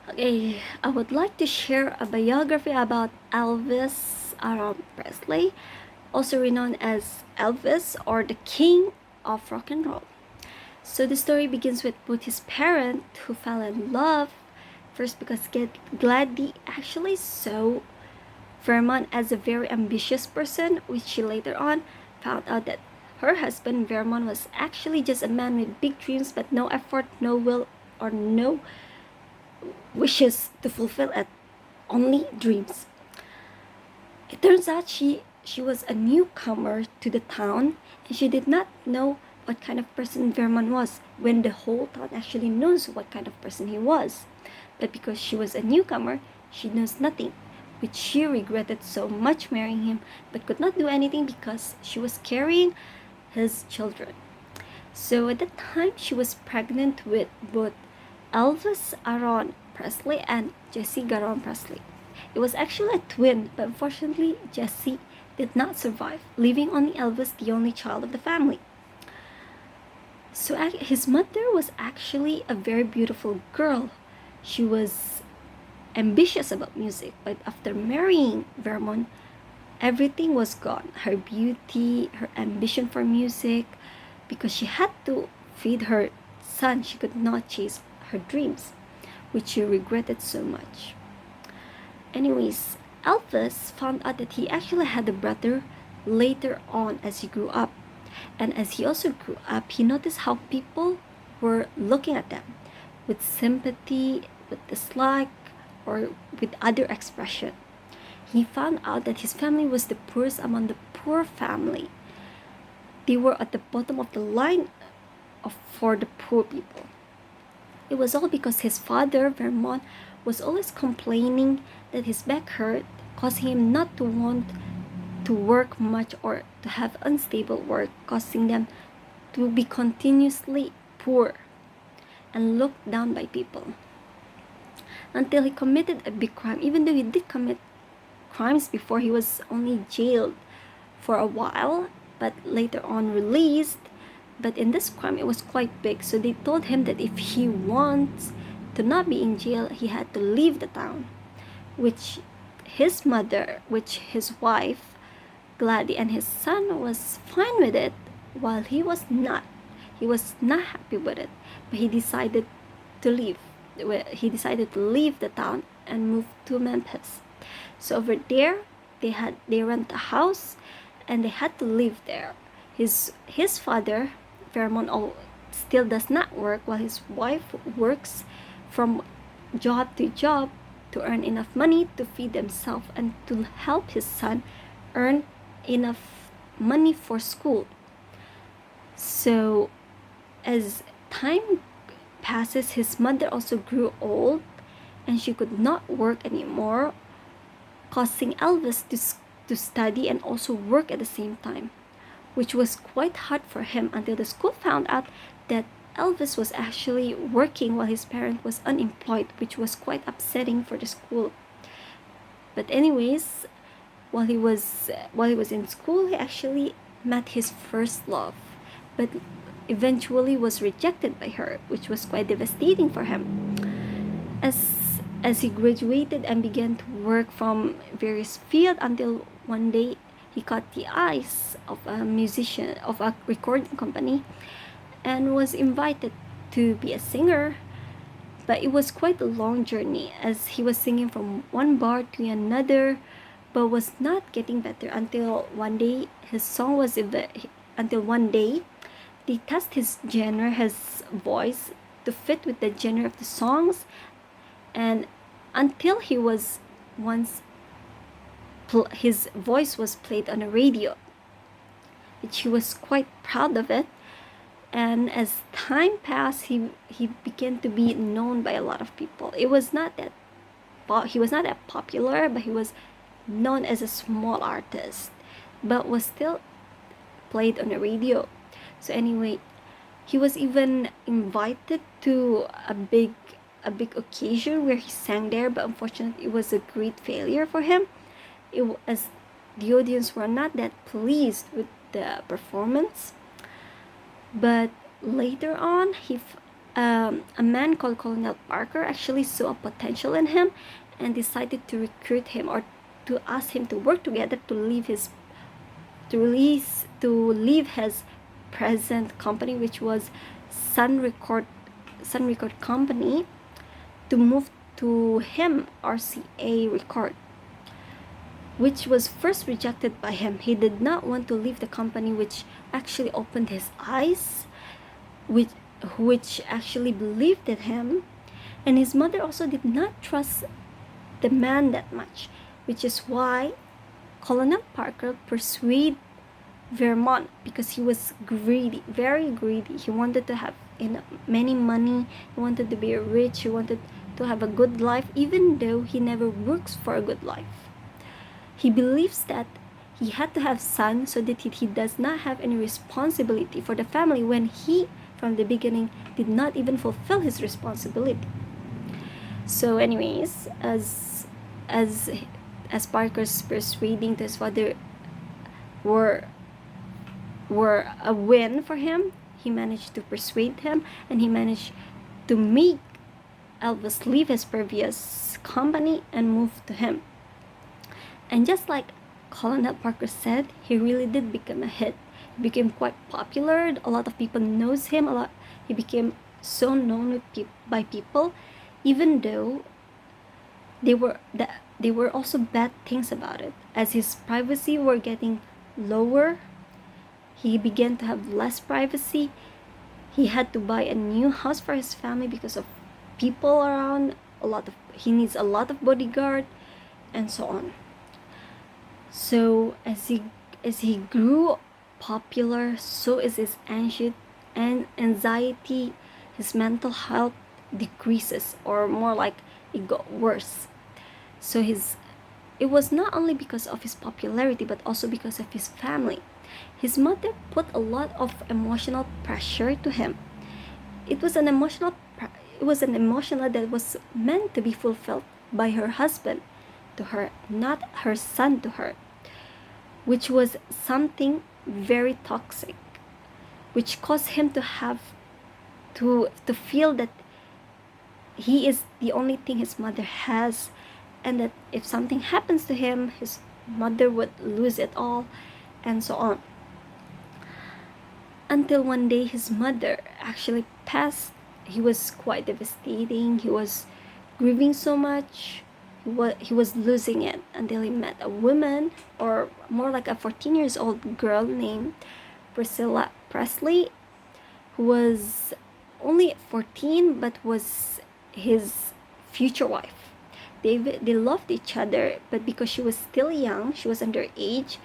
Okay, I would like to share a biography about Elvis Presley, also renowned as Elvis or the King of Rock and Roll. So the story begins with his parent who fell in love first because Gladys actually saw Vermont as a very ambitious person, which she later on found out that her husband Vermont was actually just a man with big dreams but no effort, no will, or no wishes to fulfill it, only dreams. It turns out she was a newcomer to the town and she did not know what kind of person Vermont was when the whole town actually knows what kind of person he was. But because she was a newcomer, she knows nothing, which she regretted so much marrying him but could not do anything because she was carrying his children. So at that time, she was pregnant with both Elvis Aaron Presley and Jessie Garon Presley. It was actually a twin, but unfortunately, Jessie did not survive, leaving only Elvis the only child of the family. So his mother was actually a very beautiful girl. She was ambitious about music, but after marrying Vermont, everything was gone. Her beauty, her ambition for music, because she had to feed her son, she could not chase her dreams, which she regretted so much. Anyways, Elvis found out that he actually had a brother later on as he grew up. And as he also grew up, he noticed how people were looking at them with sympathy, with dislike, or with other expression. He found out that his family was the poorest among the poor family. They were at the bottom of the line for the poor people. It was all because his father, Vermont, was always complaining that his back hurt, causing him not to want to work much or to have unstable work, causing them to be continuously poor and looked down by people. Until he committed a big crime, even though he did commit crimes before, he was only jailed for a while, but later on released. But in this crime, it was quite big, so they told him that if he wants to not be in jail, he had to leave the town, which his wife, Gladys, and his son was fine with it, while he was not. He was not happy with it, but he decided to leave. He decided to leave the town and move to Memphis. So over there, they rent a house, and they had to live there. His father, Fairmont, still does not work, while his wife works from job to job to earn enough money to feed themselves and to help his son earn enough money for school. So as time passes, his mother also grew old and she could not work anymore, causing Elvis to study and also work at the same time, which was quite hard for him until the school found out that Elvis was actually working while his parent was unemployed, which was quite upsetting for the school. But anyways, while he was in school, he actually met his first love, but eventually was rejected by her, which was quite devastating for him. As he graduated and began to work from various fields until one day he caught the eyes of a musician of a recording company and was invited to be a singer. But it was quite a long journey as he was singing from one bar to another, but was not getting better until one day they test his genre, his voice to fit with the genre of the songs, and until he was once his voice was played on a radio, which he was quite proud of it. And as time passed, he began to be known by a lot of people. He was not that popular, but he was known as a small artist, but was still played on the radio. So anyway, he was even invited to a big occasion where he sang there, but unfortunately it was a great failure for him. As the audience were not that pleased with the performance. But later on, a man called Colonel Parker actually saw a potential in him and decided to recruit him, or to ask him to work together to leave his present company, which was Sun Record Company, to move to him RCA Record, which was first rejected by him. He did not want to leave the company, which actually opened his eyes, which actually believed in him. And his mother also did not trust the man that much, which is why Colonel Parker persuaded Vermont, because he was greedy, very greedy. He wanted to have many money. He wanted to be rich. He wanted to have a good life, even though he never works for a good life. He believes that he had to have son so that he does not have any responsibility for the family, when he, from the beginning, did not even fulfill his responsibility. So anyways, as Parker's persuading to his father were a win for him, he managed to persuade him, and he managed to make Elvis leave his previous company and move to him. And just like Colonel Parker said, he really did become a hit. He became quite popular. A lot of people knows him. He became so known by people, even though there were also bad things about it. As his privacy were getting lower, he began to have less privacy. He had to buy a new house for his family because of people around. He needs a lot of bodyguard, and so on. So as he grew popular, so is his anxiety. His mental health decreases, or more like it got worse. So it was not only because of his popularity, but also because of his family. His mother put a lot of emotional pressure to him. It was an emotional that was meant to be fulfilled by her husband to her, not her son to her, which was something very toxic, which caused him to have to feel that he is the only thing his mother has, and that if something happens to him, his mother would lose it all, and so on. Until one day his mother actually passed. He was quite devastating. He was grieving so much. He was losing it, until he met a woman, or more like a 14 years old girl named Presley, who was only 14 but was his future wife. They loved each other, but because she was still young, she was underage,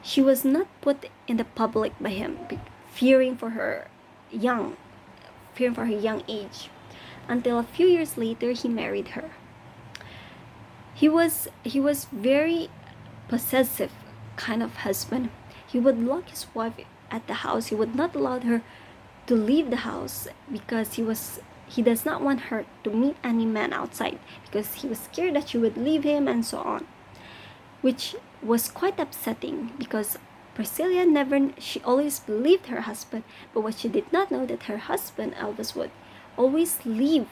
she was not put in the public by him, fearing for her young age. Until a few years later, he married her. He was very possessive kind of husband. He would lock his wife at the house. He would not allow her to leave the house, because he does not want her to meet any man outside, because he was scared that she would leave him, and so on, which was quite upsetting, because she always believed her husband, but what she did not know, that her husband Elvis would always leave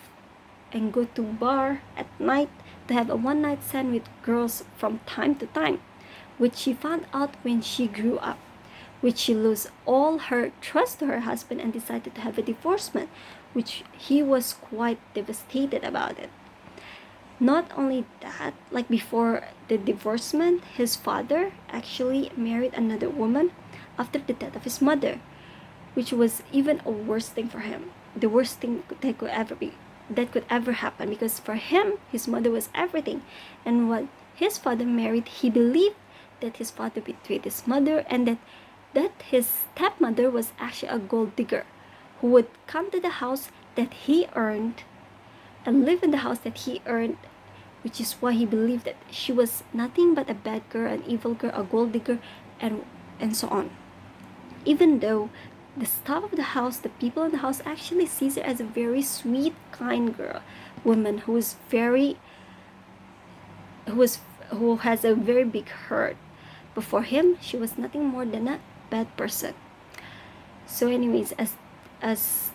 and go to bar at night to have a one-night stand with girls from time to time, which she found out when she grew up, which she lost all her trust to her husband and decided to have a divorcement, which he was quite devastated about it. Not only that, like before the divorcement, his father actually married another woman after the death of his mother, which was even a worse thing for him. The worst thing that could ever happen, because for him, his mother was everything. And when his father married, he believed that his father betrayed his mother, and that his stepmother was actually a gold digger who would come to the house that he earned and live in the house that he earned, which is why he believed that she was nothing but a bad girl, an evil girl, a gold digger, and so on. Even though the staff of the house, the people in the house, actually sees her as a very sweet, kind woman who has a very big heart. But for him, she was nothing more than a bad person. So anyways, as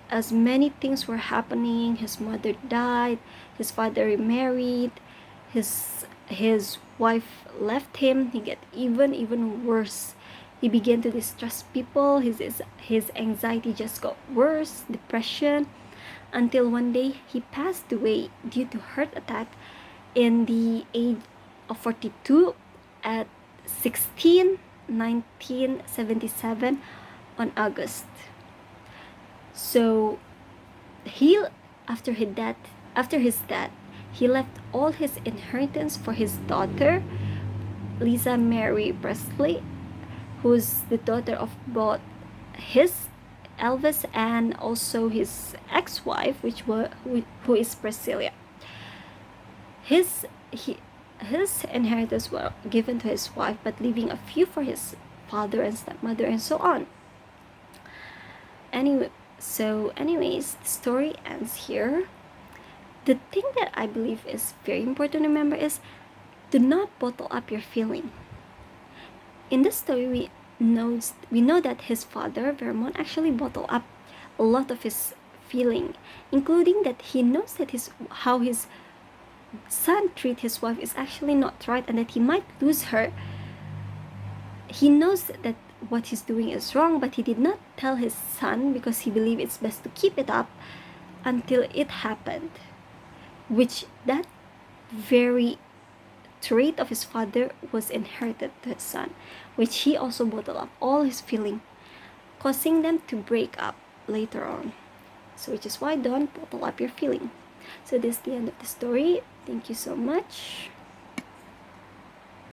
as many things were happening. His mother died, his father remarried, his wife left him. He get even worse. He began to distrust people. His anxiety just got worse, depression, until one day he passed away due to heart attack in the age of 42 at 16 1977 on August. So he after his death, he left all his inheritance for his daughter, Lisa Mary Presley, who's the daughter of both his Elvis and also his ex-wife, who is Priscilla. His inheritance were given to his wife, but leaving a few for his father and stepmother and so on. Anyways, the story ends here. The thing that I believe is very important to remember is, do not bottle up your feeling. In this story, we know that his father, Vermont, actually bottled up a lot of his feeling, including that he knows that how his son treat his wife is actually not right, and that he might lose her. He knows that what he's doing is wrong, but he did not tell his son because he believed it's best to keep it up until it happened, which that very trait of his father was inherited to his son, which he also bottled up all his feeling, causing them to break up later on. So which is why don't bottle up your feeling. So this is the end of the story. Thank you so much.